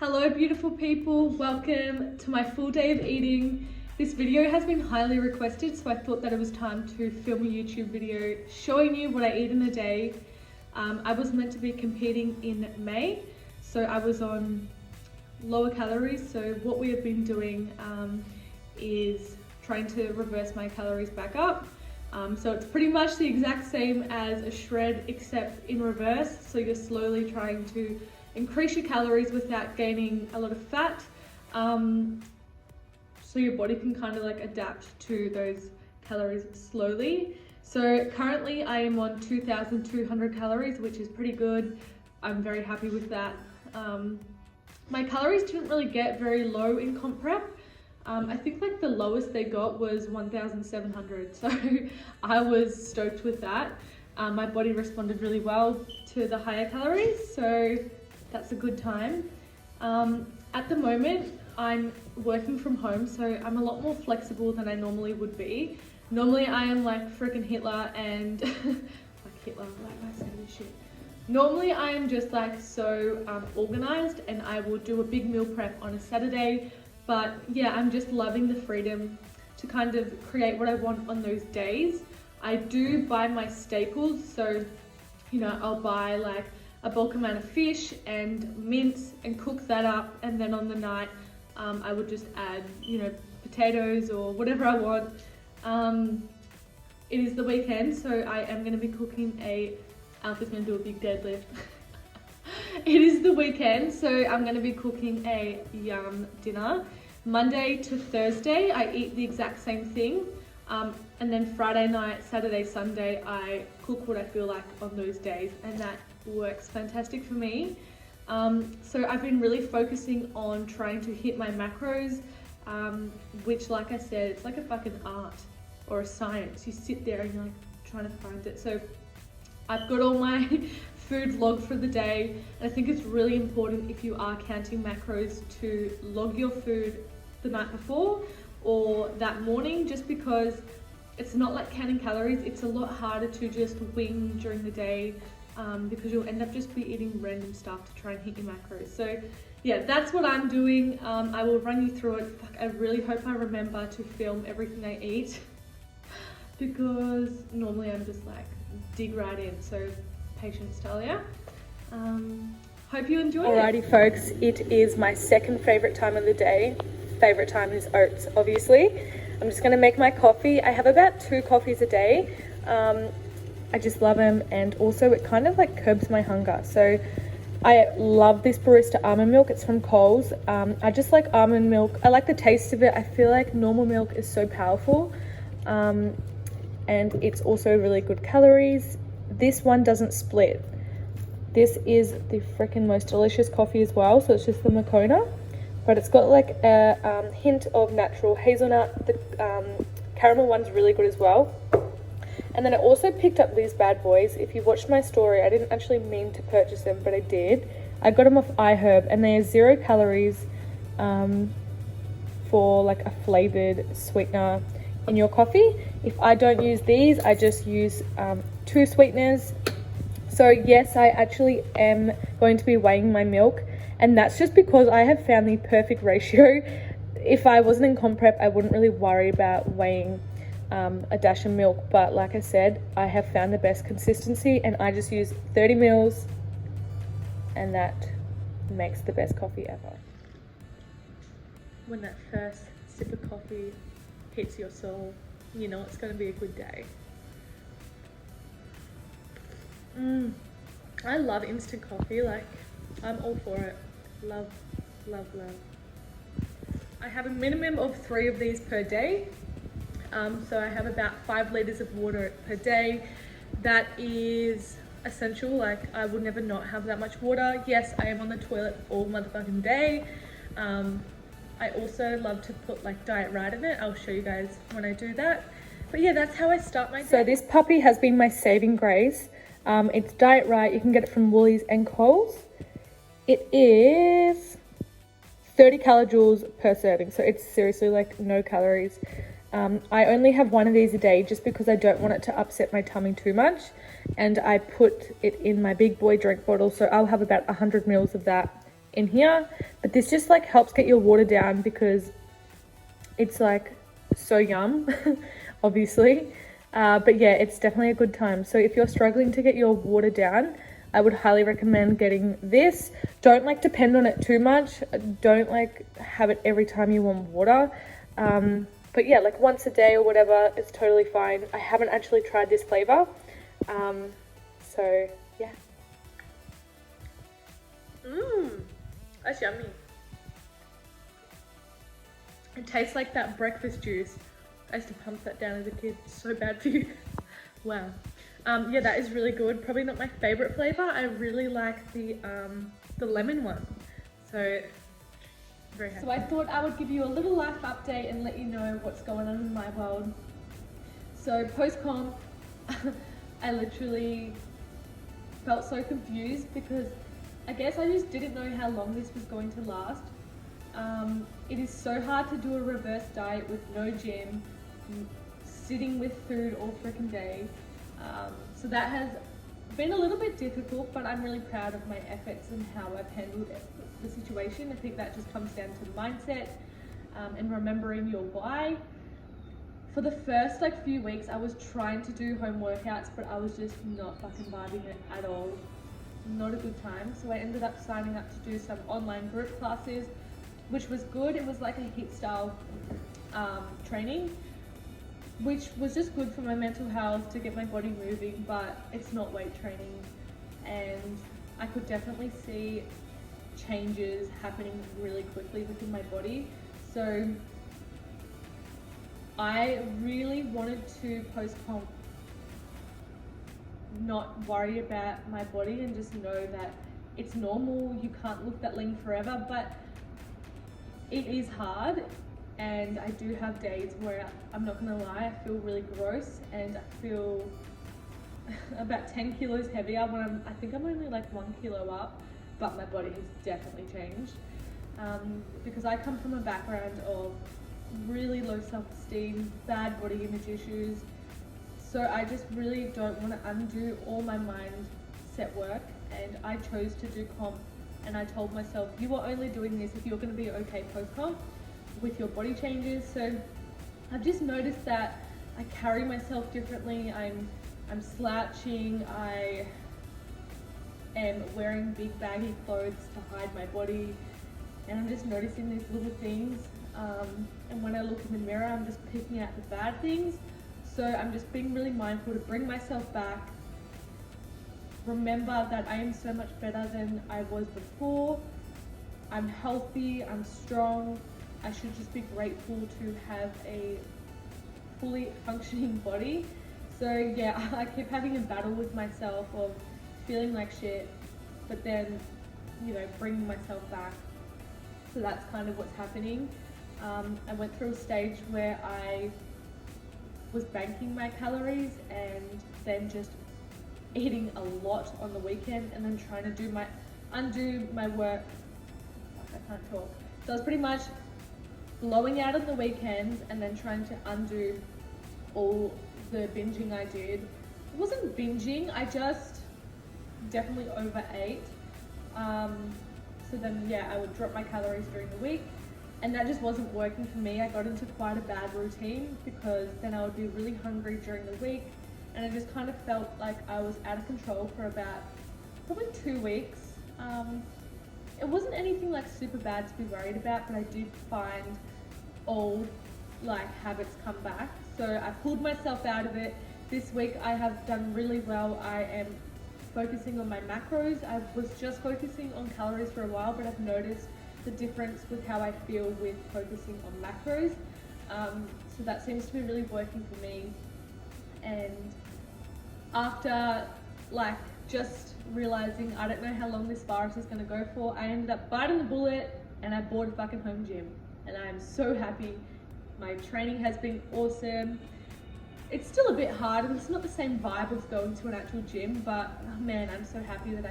Hello beautiful people, welcome to my full day of eating. This video has been highly requested, so I thought that it was time to film a YouTube video showing you what I eat in a day. I was meant to be competing in May, so I was on lower calories. So what we have been doing is trying to reverse my calories back up. So it's pretty much the exact same as a shred except in reverse. So you're slowly trying to increase your calories without gaining a lot of fat. So your body can kind of like adapt to those calories slowly. So currently I am on 2,200 calories, which is pretty good. I'm very happy with that. My calories didn't really get very low in comp prep. I think like the lowest they got was 1,700. So I was stoked with that. My body responded really well to the higher calories. So that's a good time. At the moment, I'm working from home, so I'm a lot more flexible than I normally would be. Normally, I am like freaking Hitler and like Hitler, like I say this shit. Normally, I am just like so organized, and I will do a big meal prep on a Saturday. But yeah, I'm just loving the freedom to kind of create what I want on those days. I do buy my staples, so you know, I'll buy like a bulk amount of fish and mince and cook that up, and then on the night I would just add, you know, potatoes or whatever I want. It is the weekend, so I am going to be cooking Alfie's going to do a big deadlift. It is the weekend, so I'm going to be cooking a yum dinner. Monday to Thursday I eat the exact same thing, and then Friday night, Saturday, Sunday I cook what I feel like on those days, and that works fantastic for me. So I've been really focusing on trying to hit my macros, which, like I said, it's like a fucking art or a science. You sit there and you're like trying to find it. So I've got all my food logged for the day, and I think it's really important, if you are counting macros, to log your food the night before or that morning, just because it's not like counting calories. It's a lot harder to just wing during the day, because you'll end up just be eating random stuff to try and hit your macros. So yeah, that's what I'm doing. I will run you through it. Fuck, I really hope I remember to film everything I eat, because normally I'm just like dig right in. So patience, Talia. Hope you enjoy it. Alrighty folks, it is my second favorite time of the day. Favorite time is oats, obviously. I'm just gonna make my coffee. I have about 2 coffees a day. I just love them, and also it kind of like curbs my hunger. So I love this barista almond milk. It's from Coles. I just like almond milk. I like the taste of it. I feel like normal milk is so powerful, and it's also really good calories. This one doesn't split. This is the freaking most delicious coffee as well. So it's just the Moccona, but it's got like a hint of natural hazelnut. The caramel one's really good as well. And then I also picked up these bad boys. If you watched my story, I didn't actually mean to purchase them, but I did. I got them off iHerb, and they are 0 calories for like a flavored sweetener in your coffee. If I don't use these, I just use 2 sweeteners. So yes, I actually am going to be weighing my milk, and that's just because I have found the perfect ratio. If I wasn't in comp prep, I wouldn't really worry about weighing a dash of milk, but like I said, I have found the best consistency, and I just use 30 mils, and that makes the best coffee ever. When that first sip of coffee hits your soul, you know it's going to be a good day. I love instant coffee. Like, I'm all for it. Love, love, love. I have a minimum of 3 of these per day. So I have about 5 liters of water per day. That is essential. Like, I would never not have that much water. Yes, I am on the toilet all motherfucking day. I also love to put like Diet Right in it. I'll show you guys when I do that. But yeah, that's how I start my day. So this puppy has been my saving grace. It's Diet Right. You can get it from Woolies and Coles. It is 30 kilojoules per serving. So it's seriously like no calories. I only have 1 of these a day just because I don't want it to upset my tummy too much, and I put it in my big boy drink bottle, so I'll have about 100 mils of that in here. But this just like helps get your water down because it's like so yum, obviously. But yeah, it's definitely a good time. So if you're struggling to get your water down, I would highly recommend getting this. Don't like depend on it too much. Don't like have it every time you want water. But yeah, like once a day or whatever, it's totally fine. I haven't actually tried this flavor. So yeah. That's yummy. It tastes like that breakfast juice. I used to pump that down as a kid. It's so bad for you. Wow. Yeah, that is really good. Probably not my favorite flavor. I really like the lemon one. So very happy. So I thought I would give you a little life update and let you know what's going on in my world. So post-comp, I literally felt so confused because I guess I just didn't know how long this was going to last. It is so hard to do a reverse diet with no gym, sitting with food all freaking day. So that has been a little bit difficult, but I'm really proud of my efforts and how I've handled the situation. I think that just comes down to mindset and remembering your why. For the first like few weeks, I was trying to do home workouts, but I was just not fucking vibing it at all. Not a good time. So I ended up signing up to do some online group classes, which was good. It was like a HIIT style training, which was just good for my mental health to get my body moving, but it's not weight training. And I could definitely see changes happening really quickly within my body. So I really wanted to post-comp not worry about my body and just know that it's normal. You can't look that lean forever, but it is hard. And I do have days where I'm not gonna lie, I feel really gross and I feel about 10 kilos heavier when I think I'm only like 1 kilo up, but my body has definitely changed. Because I come from a background of really low self-esteem, bad body image issues. So I just really don't want to undo all my mindset work, and I chose to do comp, and I told myself, you are only doing this if you're going to be okay post-comp with your body changes. So I've just noticed that I carry myself differently. I'm slouching, I am wearing big baggy clothes to hide my body, and I'm just noticing these little things. And when I look in the mirror, I'm just picking out the bad things. So I'm just being really mindful to bring myself back. Remember that I am so much better than I was before. I'm healthy, I'm strong. I should just be grateful to have a fully functioning body. So yeah, I keep having a battle with myself of feeling like shit, but then, you know, bringing myself back. So that's kind of what's happening. I went through a stage where I was banking my calories and then just eating a lot on the weekend and then trying to undo my work. I can't talk. So I was pretty much blowing out on the weekends and then trying to undo all the binging I did. It wasn't binging, I just definitely overate. So then yeah, I would drop my calories during the week, and that just wasn't working for me. I got into quite a bad routine because then I would be really hungry during the week, and I just kind of felt like I was out of control for about probably 2 weeks. It wasn't anything like super bad to be worried about, but I did find old like habits come back. So I pulled myself out of it. This week I have done really well. I am focusing on my macros. I was just focusing on calories for a while, but I've noticed the difference with how I feel with focusing on macros. So that seems to be really working for me. And after like just realizing I don't know how long this virus is gonna go for, I ended up biting the bullet and I bought a fucking home gym, and I am so happy. My training has been awesome. It's still a bit hard and it's not the same vibe as going to an actual gym, but oh man, I'm so happy that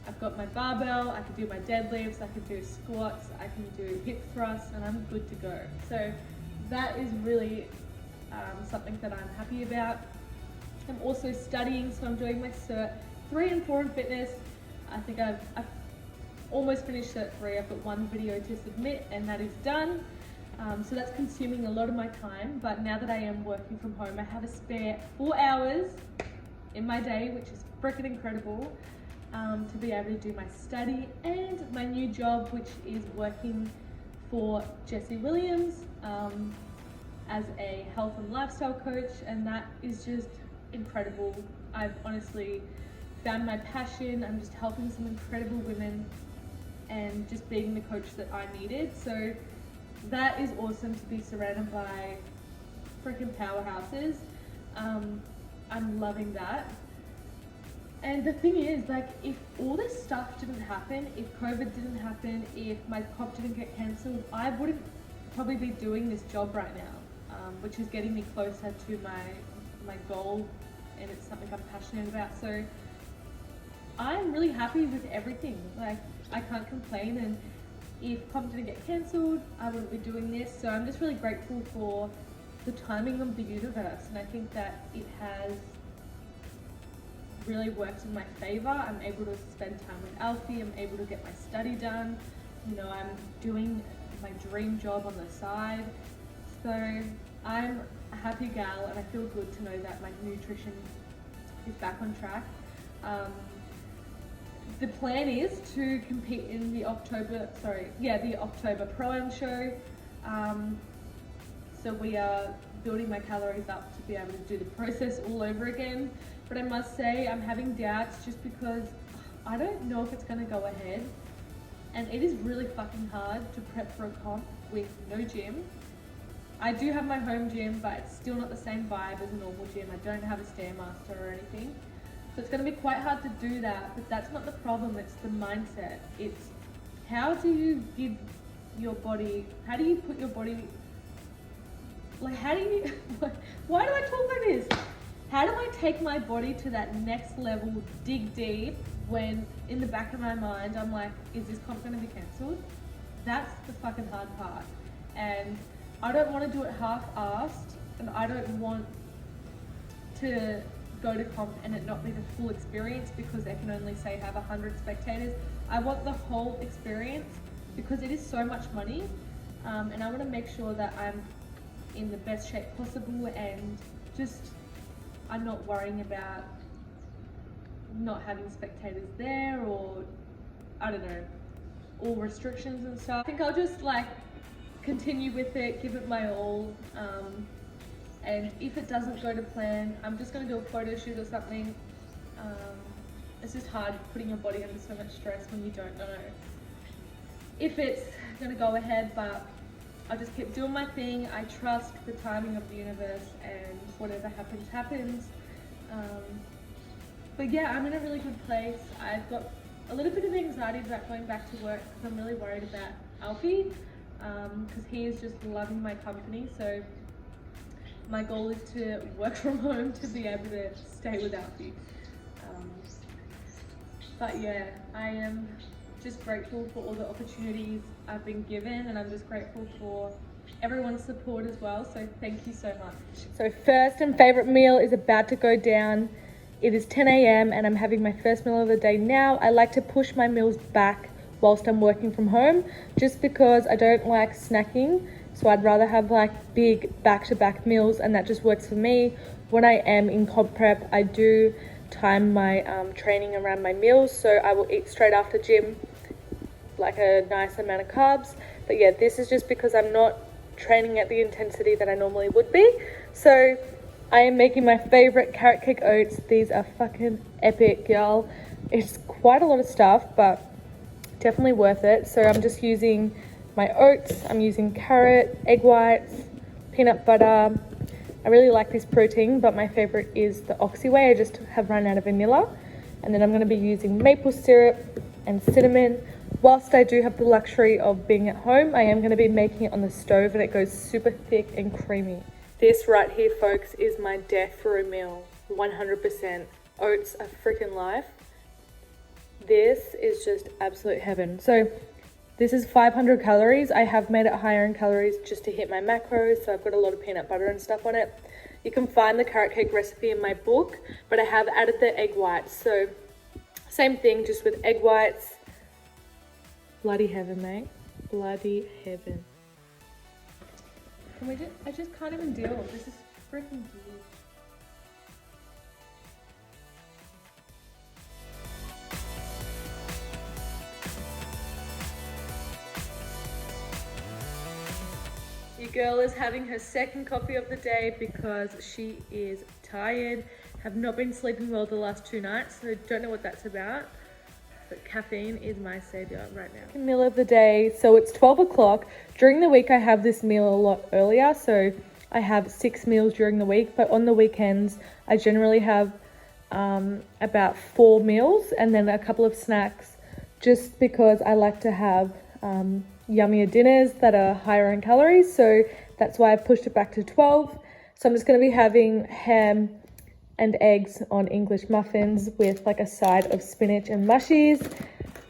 I've got my barbell, I can do my deadlifts, I can do squats, I can do hip thrusts, and I'm good to go. So that is really something that I'm happy about. I'm also studying, so I'm doing my Cert 3 and 4 in fitness. I think I've almost finished at 3. I've got one video to submit and that is done. So that's consuming a lot of my time, but now that I am working from home, I have a spare 4 hours in my day, which is freaking incredible, to be able to do my study and my new job, which is working for Jesse Williams as a health and lifestyle coach, and that is just incredible. I've honestly found my passion. I'm just helping some incredible women and just being the coach that I needed. So that is awesome to be surrounded by freaking powerhouses. I'm loving that. And the thing is, like, if all this stuff didn't happen, if COVID didn't happen, if my comp didn't get cancelled, I wouldn't probably be doing this job right now, which is getting me closer to my goal, and it's something I'm passionate about. So I'm really happy with everything. Like, I can't complain, and if comp didn't get cancelled, I wouldn't be doing this. So I'm just really grateful for the timing of the universe, and I think that it has really worked in my favor. I'm able to spend time with Alfie, I'm able to get my study done, you know, I'm doing my dream job on the side. So I'm a happy gal, and I feel good to know that my nutrition is back on track. The plan is to compete in the October Pro-Am show. So we are building my calories up to be able to do the process all over again. But I must say, I'm having doubts just because I don't know if it's going to go ahead. And it is really fucking hard to prep for a comp with no gym. I do have my home gym, but it's still not the same vibe as a normal gym. I don't have a Stairmaster or anything. So it's going to be quite hard to do that, but that's not the problem, it's the mindset. It's how do you give your body, how do you put your body, like how do you, why do I talk like this? How do I take my body to that next level, dig deep, when in the back of my mind I'm like, is this comp going to be cancelled? That's the fucking hard part. And I don't want to do it half-assed, and I don't want to go to comp and it not be the full experience because they can only say have 100 spectators. I want the whole experience because it is so much money, and I want to make sure that I'm in the best shape possible, and just I'm not worrying about not having spectators there, or I don't know, all restrictions and stuff. I think I'll just like continue with it, give it my all, and if it doesn't go to plan, I'm just going to do a photo shoot or something. It's just hard putting your body under so much stress when you don't know if it's going to go ahead, but I'll just keep doing my thing. I trust the timing of the universe, and whatever happens, happens. But yeah, I'm in a really good place. I've got a little bit of anxiety about going back to work because I'm really worried about Alfie, because he is just loving my company. So my goal is to work from home to be able to stay with Alfie. But yeah, I am just grateful for all the opportunities I've been given, and I'm just grateful for everyone's support as well. So thank you so much. So first and favorite meal is about to go down. It is 10 a.m. and I'm having my first meal of the day now. I like to push my meals back whilst I'm working from home, just because I don't like snacking. So I'd rather have like big back-to-back meals, and that just works for me. When I am in comp prep, I do time my training around my meals. So I will eat straight after gym, like a nice amount of carbs. But yeah, this is just because I'm not training at the intensity that I normally would be. So I am making my favorite carrot cake oats. These are fucking epic, y'all. It's quite a lot of stuff, but definitely worth it. So I'm just using my oats, I'm using carrot, egg whites, peanut butter. I really like this protein, but my favorite is the Oxy Whey. I just have run out of vanilla. And then I'm going to be using maple syrup and cinnamon. Whilst I do have the luxury of being at home, I am going to be making it on the stove, and it goes super thick and creamy. This right here, folks, is my death for a meal. 100%. Oats are freaking life. This is just absolute heaven. So this is 500 calories. I have made it higher in calories just to hit my macros, so I've got a lot of peanut butter and stuff on it. You can find the carrot cake recipe in my book, but I have added the egg whites. So same thing, just with egg whites, Bloody heaven, mate. Bloody heaven. Can we just, I just can't even deal. This is freaking huge. Your girl is having her second coffee of the day because she is tired. Have not been sleeping well the last 2 nights, so don't know what that's about. But caffeine is my savior right now. Meal of the day. So it's 12 o'clock. During the week, I have this meal a lot earlier. So I have 6 meals during the week. But on the weekends, I generally have about 4 meals and then a couple of snacks, just because I like to have yummier dinners that are higher in calories. So that's why I've pushed it back to 12. So I'm just going to be having ham and eggs on English muffins with like a side of spinach and mushies.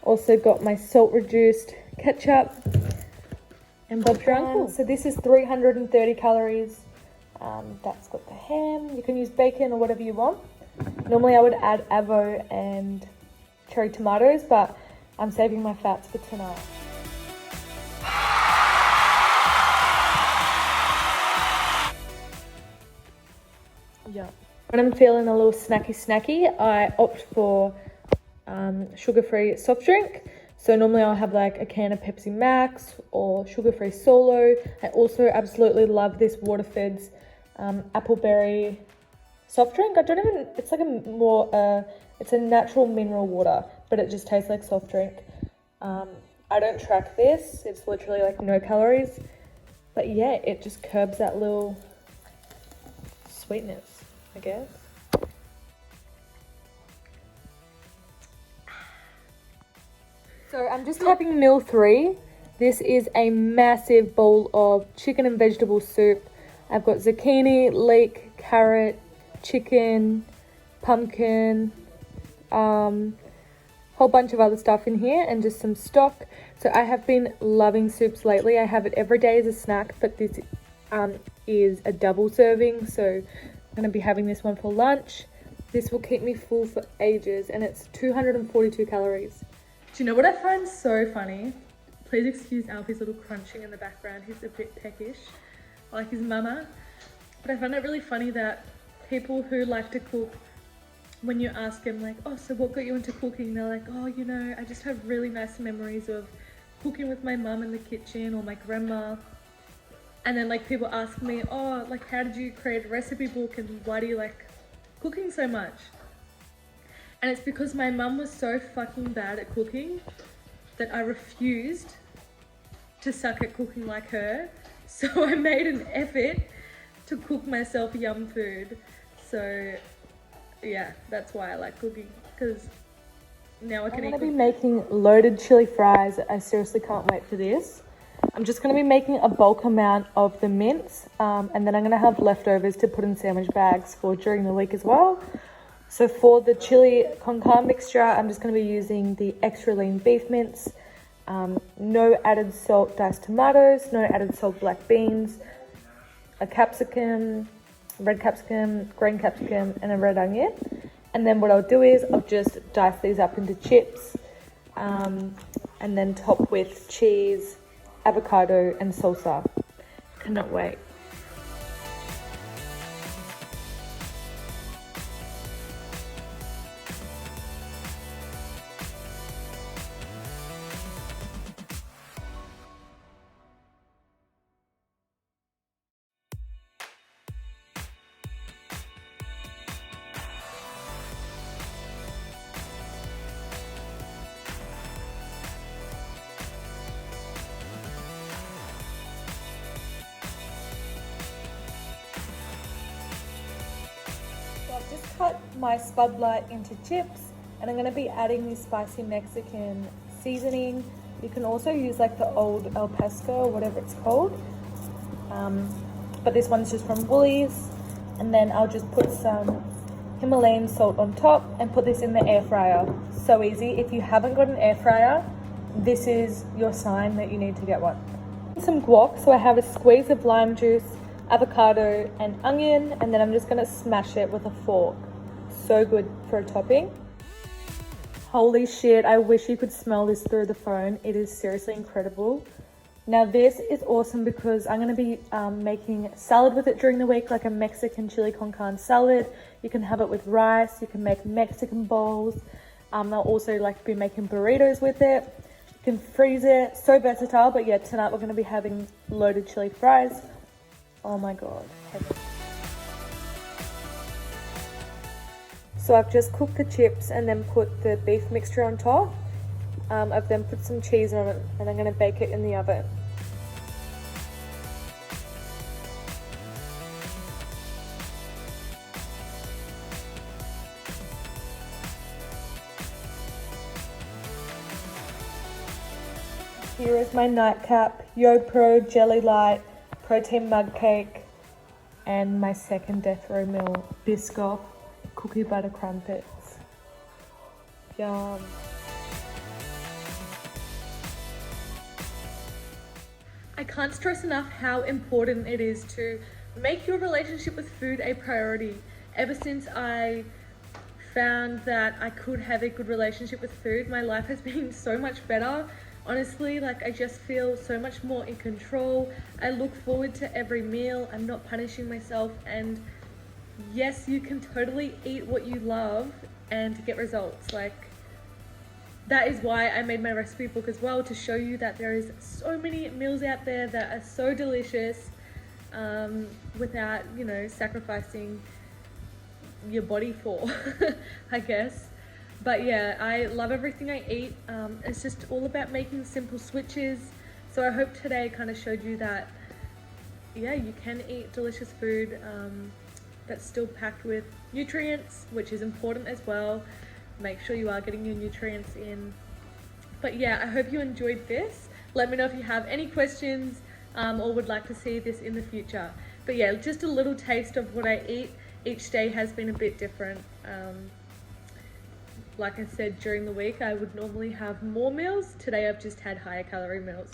Also got my salt reduced ketchup and Bob's your uncle. So this is 330 calories. That's got the ham. You can use bacon or whatever you want. Normally I would add avo and cherry tomatoes, but I'm saving my fats for tonight. Yeah. When I'm feeling a little snacky, I opt for sugar-free soft drink. So normally I'll have like a can of Pepsi Max or sugar-free Solo. I also absolutely love this Waterford's appleberry soft drink. It's like it's a natural mineral water, but it just tastes like soft drink. I don't track this. It's literally like no calories. But yeah, it just curbs that little sweetness, I guess. So I'm just having meal 3. This is a massive bowl of chicken and vegetable soup. I've got zucchini, leek, carrot, chicken, pumpkin, whole bunch of other stuff in here, and just some stock. So I have been loving soups lately. I have it every day as a snack, but this is a double serving, so I'm going to be having this one for lunch. This will keep me full for ages, and it's 242 calories. Do you know what I find so funny? Please excuse Alfie's little crunching in the background. He's a bit peckish, like his mama. But I find it really funny that people who like to cook, when you ask them like, oh, so what got you into cooking? They're like, oh, you know, I just have really nice memories of cooking with my mum in the kitchen or my grandma. And then like people ask me, oh, like how did you create a recipe book and why do you like cooking so much? And it's because my mum was so fucking bad at cooking that I refused to suck at cooking like her. So I made an effort to cook myself yum food. So yeah, that's why I like cooking, because now I can eat. I'm going to be making loaded chili fries. I seriously can't wait for this. I'm just going to be making a bulk amount of the mince, and then I'm going to have leftovers to put in sandwich bags for during the week as well. So for the chili con carne mixture, I'm just going to be using the extra lean beef mince, no added salt diced tomatoes, no added salt black beans, a capsicum, red capsicum, green capsicum, and a red onion. And then what I'll do is I'll just dice these up into chips, and then top with cheese, avocado, and salsa. Cannot wait. I've just cut my spud light into chips, and I'm going to be adding this spicy Mexican seasoning. You can also use like the old El Pesco or whatever it's called, but this one's just from Woolies. And then I'll just put some Himalayan salt on top and put this in the air fryer. So easy. If you haven't got an air fryer, this is your sign that you need to get one. Some guac, so I have a squeeze of lime juice, avocado and onion, and then I'm just going to smash it with a fork. So good for a topping. Holy shit, I wish you could smell this through the phone. It is seriously incredible. Now this is awesome because I'm going to be making salad with it during the week, like a Mexican chili con carne salad. You can have it with rice, you can make Mexican bowls. I'll also be making burritos with it. You can freeze it, so versatile. But yeah, tonight we're going to be having loaded chili fries. Oh my god, heaven. So I've just cooked the chips and then put the beef mixture on top. I've then put some cheese on it and I'm going to bake it in the oven. Here is my nightcap, YoPro Jelly Light, protein mug cake, and my second death row meal, biscoff, cookie butter crumpets. Yum. I can't stress enough how important it is to make your relationship with food a priority. Ever since I found that I could have a good relationship with food, my life has been so much better. Honestly, I just feel so much more in control. I look forward to every meal. I'm not punishing myself. And yes, you can totally eat what you love and get results. That is why I made my recipe book as well, to show you that there is so many meals out there that are so delicious without, sacrificing your body for, I guess. But yeah, I love everything I eat. It's just all about making simple switches. So I hope today kind of showed you that, yeah, you can eat delicious food that's still packed with nutrients, which is important as well. Make sure you are getting your nutrients in. But yeah, I hope you enjoyed this. Let me know if you have any questions or would like to see this in the future. But yeah, just a little taste of what I eat. Each day has been a bit different. Like I said, during the week I would normally have more meals. Today I've just had higher calorie meals.